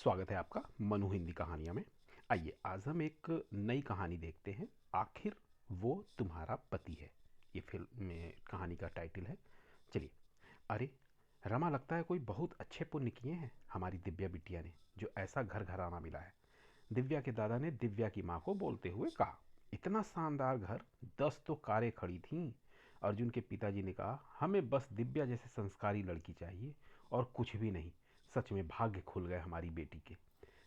स्वागत है आपका मनु हिंदी कहानियों में। आइए आज हम एक नई कहानी देखते हैं। आखिर वो तुम्हारा पति है, ये फिल्म में कहानी का टाइटल है। चलिए। अरे रमा, लगता है कोई बहुत अच्छे पुण्य किए हैं हमारी दिव्या बिटिया ने, जो ऐसा घर घराना मिला है। दिव्या के दादा ने दिव्या की माँ को बोलते हुए कहा। इतना शानदार घर, 10 तो कारें खड़ी थीं। अर्जुन के पिताजी ने कहा, हमें बस दिव्या जैसे संस्कारी लड़की चाहिए और कुछ भी नहीं। सच में भाग्य खुल गए हमारी बेटी के।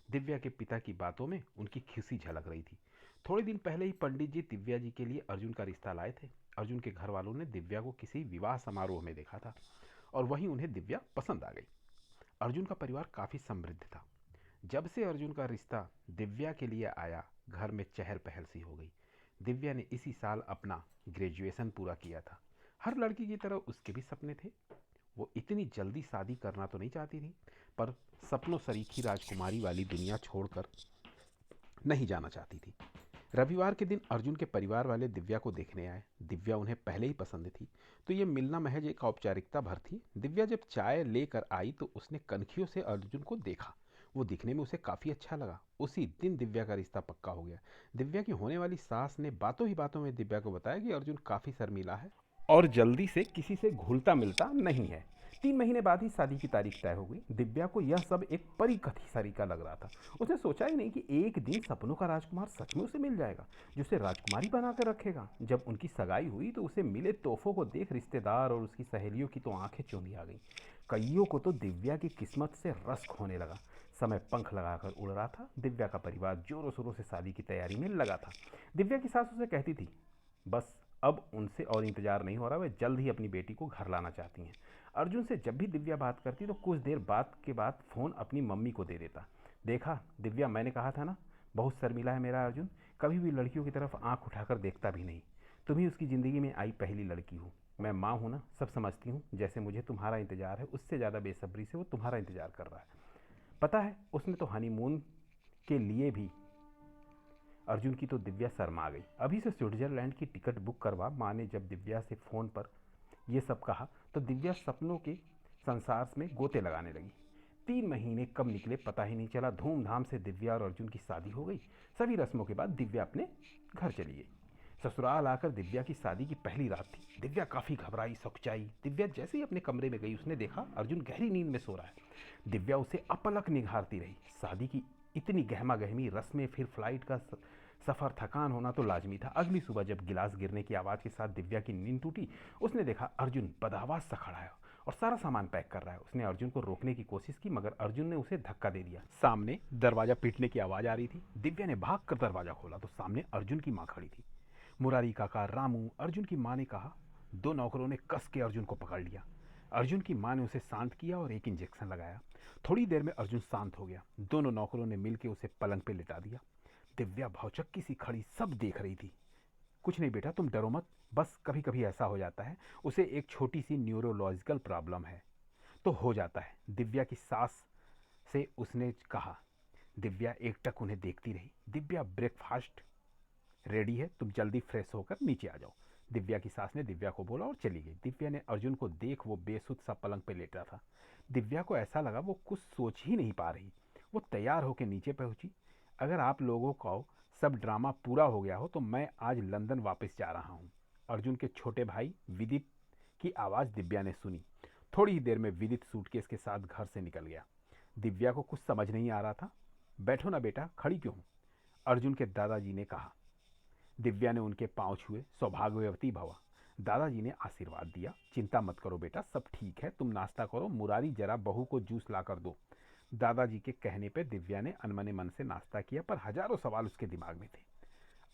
दिव्या के पिता की बातों में उनकी खुशी झलक रही थी। थोड़े दिन पहले ही पंडित जी दिव्या जी के लिए अर्जुन का रिश्ता लाए थे। अर्जुन के घर वालों ने दिव्या को किसी विवाह समारोह में देखा था और वहीं उन्हें दिव्या पसंद आ गई। अर्जुन का परिवार काफ़ी समृद्ध था। जब से अर्जुन का रिश्ता दिव्या के लिए आया, घर में चहल पहल सी हो गई। दिव्या ने इसी साल अपना ग्रेजुएशन पूरा किया था। हर लड़की की तरह उसके भी सपने थे। वो इतनी जल्दी शादी करना तो नहीं चाहती थी, पर सपनों सरीखी राजकुमारी वाली दुनिया छोड़कर नहीं जाना चाहती थी। रविवार के दिन अर्जुन के परिवार वाले दिव्या को देखने आए। दिव्या उन्हें पहले ही पसंद थी, तो ये मिलना महज एक औपचारिकता भर थी। दिव्या जब चाय लेकर आई तो उसने कनखियों से अर्जुन को देखा। वो दिखने में उसे काफ़ी अच्छा लगा। उसी दिन दिव्या का रिश्ता पक्का हो गया। दिव्या की होने वाली सास ने बातों ही बातों में दिव्या को बताया कि अर्जुन काफ़ी शर्मीला है और जल्दी से किसी से घुलता मिलता नहीं है। 3 महीने बाद ही शादी की तारीख तय हो गई। दिव्या को यह सब एक परिकथी सरीका लग रहा था। उसने सोचा ही नहीं कि एक दिन सपनों का राजकुमार सच में उसे मिल जाएगा, जो उसे राजकुमारी बनाकर रखेगा। जब उनकी सगाई हुई तो उसे मिले तोहफों को देख रिश्तेदार और उसकी सहेलियों की तो आंखें चौंधी आ गईं। कईयों को तो दिव्या की किस्मत से रस खोने लगा। समय पंख लगाकर उड़ रहा था। दिव्या का परिवार जोरों शोरों से शादी की तैयारी में लगा था। दिव्या की सास उसे कहती थी, बस अब उनसे और इंतजार नहीं हो रहा, वे जल्द ही अपनी बेटी को घर लाना चाहती हैं। अर्जुन से जब भी दिव्या बात करती तो कुछ देर बाद फ़ोन अपनी मम्मी को दे देता। देखा दिव्या, मैंने कहा था ना, बहुत शर्मिला है मेरा अर्जुन, कभी भी लड़कियों की तरफ आंख उठाकर देखता भी नहीं। तुम ही उसकी ज़िंदगी में आई पहली लड़की हो। मैं माँ हूँ ना, सब समझती हूँ। जैसे मुझे तुम्हारा इंतज़ार है, उससे ज़्यादा बेसब्री से वो तुम्हारा इंतज़ार कर रहा है। पता है, उसने तो हनीमून के लिए भी। अर्जुन की तो दिव्या शर्मा गई। अभी से स्विट्जरलैंड की टिकट बुक करवा। माँ ने जब दिव्या से फ़ोन पर ये सब कहा तो दिव्या सपनों के संसार में गोते लगाने लगी। 3 महीने कब निकले पता ही नहीं चला। धूमधाम से दिव्या और अर्जुन की शादी हो गई। सभी रस्मों के बाद दिव्या अपने घर चली गई। ससुराल आकर दिव्या की शादी की पहली रात थी। दिव्या काफ़ी घबराई, सकुचाई। दिव्या जैसे ही अपने कमरे में गई, उसने देखा अर्जुन गहरी नींद में सो रहा है। दिव्या उसे अपलक निहारती रही। शादी की इतनी गहमा गहमी रस्में, फिर फ्लाइट का सफ़र, थकान होना तो लाजमी था। अगली सुबह जब गिलास गिरने की आवाज़ के साथ दिव्या की नींद टूटी, उसने देखा अर्जुन बदहवास सा खड़ा है और सारा सामान पैक कर रहा है। उसने अर्जुन को रोकने की कोशिश की, मगर अर्जुन ने उसे धक्का दे दिया। सामने दरवाजा पीटने की आवाज़ आ रही थी। दिव्या ने भाग कर दरवाज़ा खोला तो सामने अर्जुन की माँ खड़ी थी। मुरारी काका, रामू, अर्जुन की माँ ने कहा। 2 नौकरों ने कस के अर्जुन को पकड़ लिया। अर्जुन की माँ ने उसे शांत किया और एक इंजेक्शन लगाया। थोड़ी देर में अर्जुन शांत हो गया। दोनों नौकरों ने मिलकर उसे पलंग पे लिटा दिया। दिव्या भौचक्की सी खड़ी सब देख रही थी। कुछ नहीं बेटा, तुम डरो मत, बस कभी कभी ऐसा हो जाता है। उसे एक छोटी सी न्यूरोलॉजिकल प्रॉब्लम है, तो हो जाता है, दिव्या की सास से उसने कहा। दिव्या एकटक उन्हें देखती रही। दिव्या, ब्रेकफास्ट रेडी है, तुम जल्दी फ्रेश होकर नीचे आ जाओ, दिव्या की सास ने दिव्या को बोला और चली गई। दिव्या ने अर्जुन को देख, वो बेसुध सा पलंग पे लेटा था। दिव्या को ऐसा लगा वो कुछ सोच ही नहीं पा रही। वो तैयार होकर नीचे पहुंची। अगर आप लोगों को सब ड्रामा पूरा हो गया हो तो मैं आज लंदन वापस जा रहा हूँ। अर्जुन के छोटे भाई विदित की आवाज़ दिव्या ने सुनी। थोड़ी ही देर में विदित सूटकेस के साथ घर से निकल गया। दिव्या को कुछ समझ नहीं आ रहा था। बैठो ना बेटा, खड़ी क्यों? अर्जुन के दादाजी ने कहा। दिव्या ने उनके पांव छुए। सौभाग्यवती भव। दादाजी ने आशीर्वाद दिया। चिंता मत करो बेटा, सब ठीक है, तुम नाश्ता करो। मुरारी, जरा बहू को जूस ला कर दो। दादाजी के कहने पर दिव्या ने अनमने मन से नाश्ता किया, पर हजारों सवाल उसके दिमाग में थे।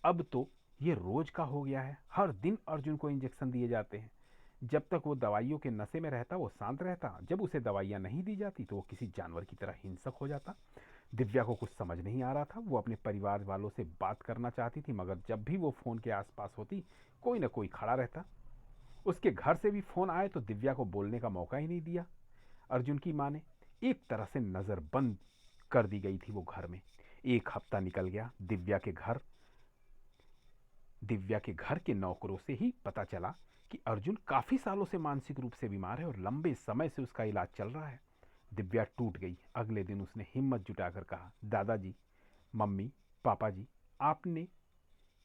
अब तो ये रोज का हो गया है। हर दिन अर्जुन को इंजेक्शन दिए जाते हैं। जब तक वो दवाइयों के नशे में रहता वो शांत रहता, जब उसे दवाइयाँ नहीं दी जाती तो वो किसी जानवर की तरह हिंसक हो जाता। दिव्या को कुछ समझ नहीं आ रहा था। वो अपने परिवार वालों से बात करना चाहती थी, मगर जब भी वो फ़ोन के आसपास होती कोई ना कोई खड़ा रहता। उसके घर से भी फ़ोन आए तो दिव्या को बोलने का मौका ही नहीं दिया। अर्जुन की माँ ने एक तरह से नज़र बंद कर दी गई थी वो घर में। एक हफ्ता निकल गया। दिव्या के घर के नौकरों से ही पता चला कि अर्जुन काफ़ी सालों से मानसिक रूप से बीमार है और लंबे समय से उसका इलाज चल रहा है। दिव्या टूट गई। अगले दिन उसने हिम्मत जुटाकर कहा, दादाजी, मम्मी, पापा जी, आपने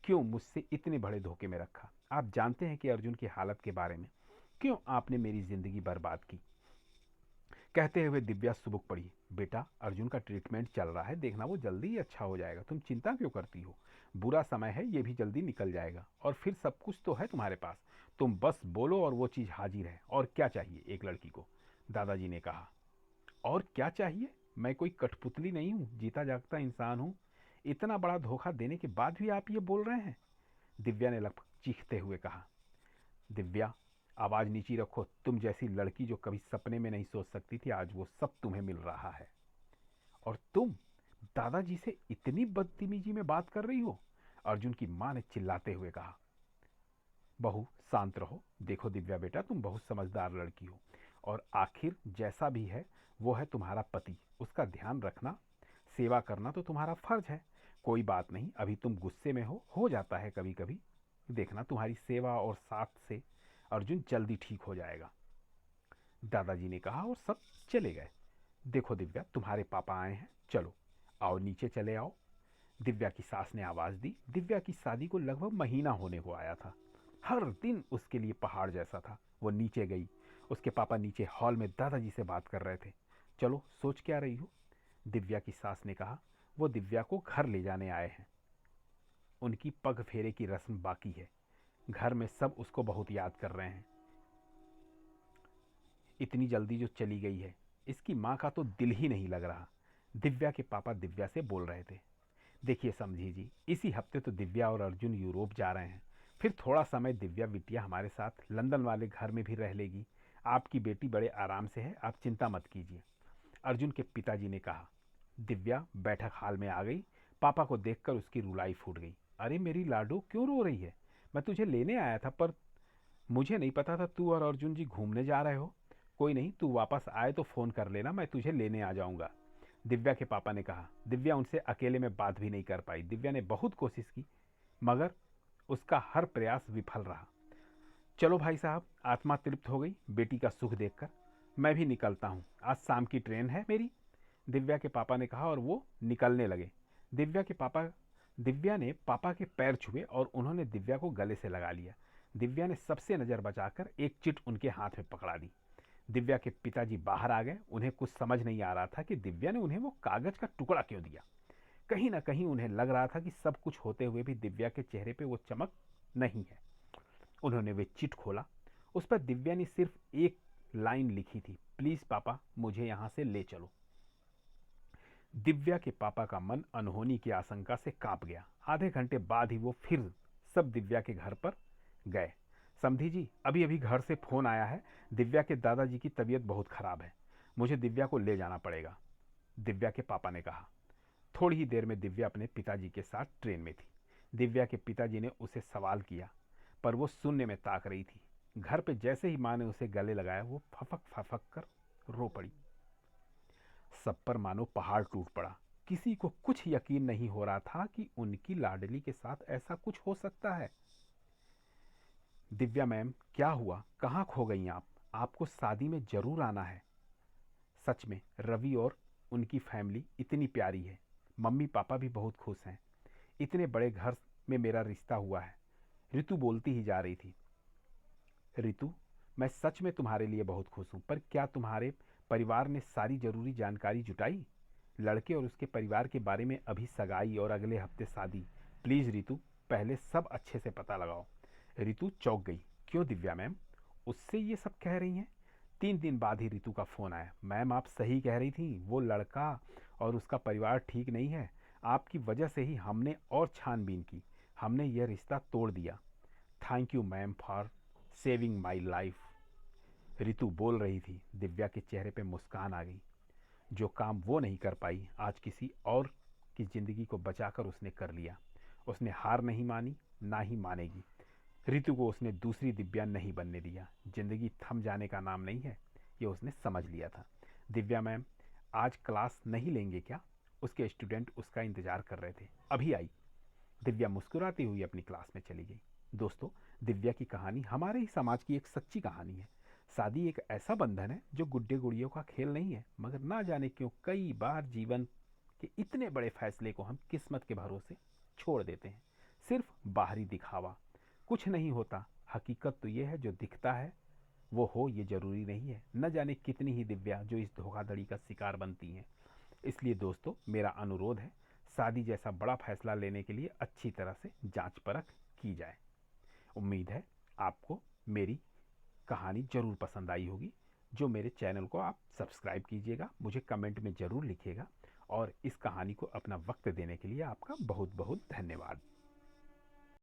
क्यों मुझसे इतने बड़े धोखे में रखा? आप जानते हैं कि अर्जुन की हालत के बारे में। क्यों आपने मेरी जिंदगी बर्बाद की? कहते हुए दिव्या सुबुक पड़ी। बेटा, अर्जुन का ट्रीटमेंट चल रहा है, देखना वो जल्दी ही अच्छा हो जाएगा। तुम चिंता क्यों करती हो? बुरा समय है, ये भी जल्दी निकल जाएगा। और फिर सब कुछ तो है तुम्हारे पास, तुम बस बोलो और वो चीज़ हाजिर है। और क्या चाहिए एक लड़की को? दादाजी ने कहा। और क्या चाहिए? मैं कोई कठपुतली नहीं हूँ, जीता जागता इंसान हूँ। इतना बड़ा धोखा देने के बाद भी आप ये बोल रहे हैं? दिव्या ने लगभग चीखते हुए कहा। दिव्या, आवाज नीची रखो। तुम जैसी लड़की जो कभी सपने में नहीं सोच सकती थी, आज वो सब तुम्हें मिल रहा है। और तुम दादाजी से इतनी बदतमीजी में बात कर रही हो? अर्जुन की मां ने चिल्लाते हुए कहा। बहू, शांत रहो। देखो दिव्या बेटा, तुम बहुत समझदार लड़की हो, और आखिर जैसा भी है वो है तुम्हारा पति। उसका ध्यान रखना, सेवा करना तो तुम्हारा फर्ज है। कोई बात नहीं, अभी तुम गुस्से में हो जाता है कभी कभी। देखना तुम्हारी सेवा और साथ से अर्जुन जल्दी ठीक हो जाएगा। दादाजी ने कहा और सब चले गए। देखो दिव्या, तुम्हारे पापा आए हैं, चलो आओ नीचे चले आओ। दिव्या की सास ने आवाज दी। दिव्या की शादी को लगभग महीना होने को आया था। हर दिन उसके लिए पहाड़ जैसा था। वो नीचे गई। उसके पापा नीचे हॉल में दादाजी से बात कर रहे थे। चलो, सोच क्या रही हो? दिव्या की सास ने कहा। वो दिव्या को घर ले जाने आए हैं। उनकी पग फेरे की रस्म बाकी है। घर में सब उसको बहुत याद कर रहे हैं। इतनी जल्दी जो चली गई है, इसकी माँ का तो दिल ही नहीं लग रहा। दिव्या के पापा दिव्या से बोल रहे थे। देखिए समझी जी, इसी हफ्ते तो दिव्या और अर्जुन यूरोप जा रहे हैं। फिर थोड़ा समय दिव्या बिटिया हमारे साथ लंदन वाले घर में भी रह लेगी। आपकी बेटी बड़े आराम से है, आप चिंता मत कीजिए। अर्जुन के पिताजी ने कहा। दिव्या बैठक हाल में आ गई। पापा को देखकर उसकी रुलाई फूट गई। अरे मेरी लाडो, क्यों रो रही है? मैं तुझे लेने आया था, पर मुझे नहीं पता था तू और अर्जुन जी घूमने जा रहे हो। कोई नहीं, तू वापस आए तो फोन कर लेना, मैं तुझे लेने आ जाऊंगा। दिव्या के पापा ने कहा। दिव्या उनसे अकेले में बात भी नहीं कर पाई। दिव्या ने बहुत कोशिश की, मगर उसका हर प्रयास विफल रहा। चलो भाई साहब, आत्मा तृप्त हो गई बेटी का सुख देखकर। मैं भी निकलता हूँ, आज शाम की ट्रेन है मेरी। दिव्या के पापा ने कहा और वो निकलने लगे। दिव्या ने पापा के पैर छुए और उन्होंने दिव्या को गले से लगा लिया। दिव्या ने सबसे नजर बचाकर एक चिट उनके हाथ में पकड़ा दी। दिव्या के पिताजी बाहर आ गए। उन्हें कुछ समझ नहीं आ रहा था कि दिव्या ने उन्हें वो कागज का टुकड़ा क्यों दिया। कहीं ना कहीं उन्हें लग रहा था कि सब कुछ होते हुए भी दिव्या के चेहरे पे वो चमक नहीं है। उन्होंने वे चिट खोला। उस पर दिव्या ने सिर्फ एक लाइन लिखी थी, प्लीज पापा, मुझे यहां से ले चलो। दिव्या के पापा का मन अनहोनी की आशंका से कांप गया। आधे घंटे बाद ही वो फिर सब दिव्या के घर पर गए। समधी जी, अभी अभी घर से फोन आया है। दिव्या के दादाजी की तबीयत बहुत खराब है, मुझे दिव्या को ले जाना पड़ेगा, दिव्या के पापा ने कहा। थोड़ी ही देर में दिव्या अपने पिताजी के साथ ट्रेन में थी। दिव्या के पिताजी ने उसे सवाल किया, पर वो शून्य में ताक रही थी। घर पे जैसे ही माँ ने उसे गले लगाया, वो फफक फफक कर रो पड़ी। सब पर मानो पहाड़ टूट पड़ा। किसी को कुछ यकीन नहीं हो रहा था कि उनकी लाडली के साथ ऐसा कुछ हो सकता है। दिव्या मैम, क्या हुआ? कहाँ खो गई आप? आपको शादी में जरूर आना है। सच में रवि और उनकी फैमिली इतनी प्यारी है। मम्मी पापा भी बहुत खुश हैं। इतने बड़े घर में मेरा रिश्ता हुआ है। ऋतु बोलती ही जा रही थी। ऋतु, मैं सच में तुम्हारे लिए बहुत खुश हूँ, पर क्या तुम्हारे परिवार ने सारी जरूरी जानकारी जुटाई? लड़के और उसके परिवार के बारे में, अभी सगाई और अगले हफ्ते शादी। प्लीज ऋतु, पहले सब अच्छे से पता लगाओ। ऋतु चौंक गई। क्यों दिव्या मैम, उससे ये सब कह रही हैं? 3 दिन बाद ही ऋतु का फोन आया। मैम, आप सही कह रही थी, वो लड़का और उसका परिवार ठीक नहीं है। आपकी वजह से ही हमने और छानबीन की, हमने यह रिश्ता तोड़ दिया। Thank you ma'am for saving my life. Ritu बोल रही थी। दिव्या के चेहरे पे मुस्कान आ गई। जो काम वो नहीं कर पाई, आज किसी और की जिंदगी को बचाकर उसने कर लिया। उसने हार नहीं मानी, ना ही मानेगी। ऋतु को उसने दूसरी दिव्या नहीं बनने दिया। जिंदगी थम जाने का नाम नहीं है, ये उसने समझ लिया था। दिव्या मैम, आज क्लास नहीं लेंगे क्या? उसके स्टूडेंट उसका इंतजार कर रहे थे, अभी आई। दिव्या मुस्कुराती हुई अपनी क्लास में चली गई। दोस्तों, दिव्या की कहानी हमारे ही समाज की एक सच्ची कहानी है। शादी एक ऐसा बंधन है जो गुड्डे गुड़ियों का खेल नहीं है, मगर ना जाने क्यों कई बार जीवन के इतने बड़े फैसले को हम किस्मत के भरोसे छोड़ देते हैं। सिर्फ बाहरी दिखावा कुछ नहीं होता, हकीकत तो ये है जो दिखता है वो हो ये जरूरी नहीं है। न जाने कितनी ही दिव्या जो इस धोखाधड़ी का शिकार बनती हैं। इसलिए दोस्तों, मेरा अनुरोध है, शादी जैसा बड़ा फैसला लेने के लिए अच्छी तरह से जांच परख की जाए। उम्मीद है आपको मेरी कहानी ज़रूर पसंद आई होगी। जो मेरे चैनल को आप सब्सक्राइब कीजिएगा, मुझे कमेंट में ज़रूर लिखिएगा, और इस कहानी को अपना वक्त देने के लिए आपका बहुत बहुत धन्यवाद।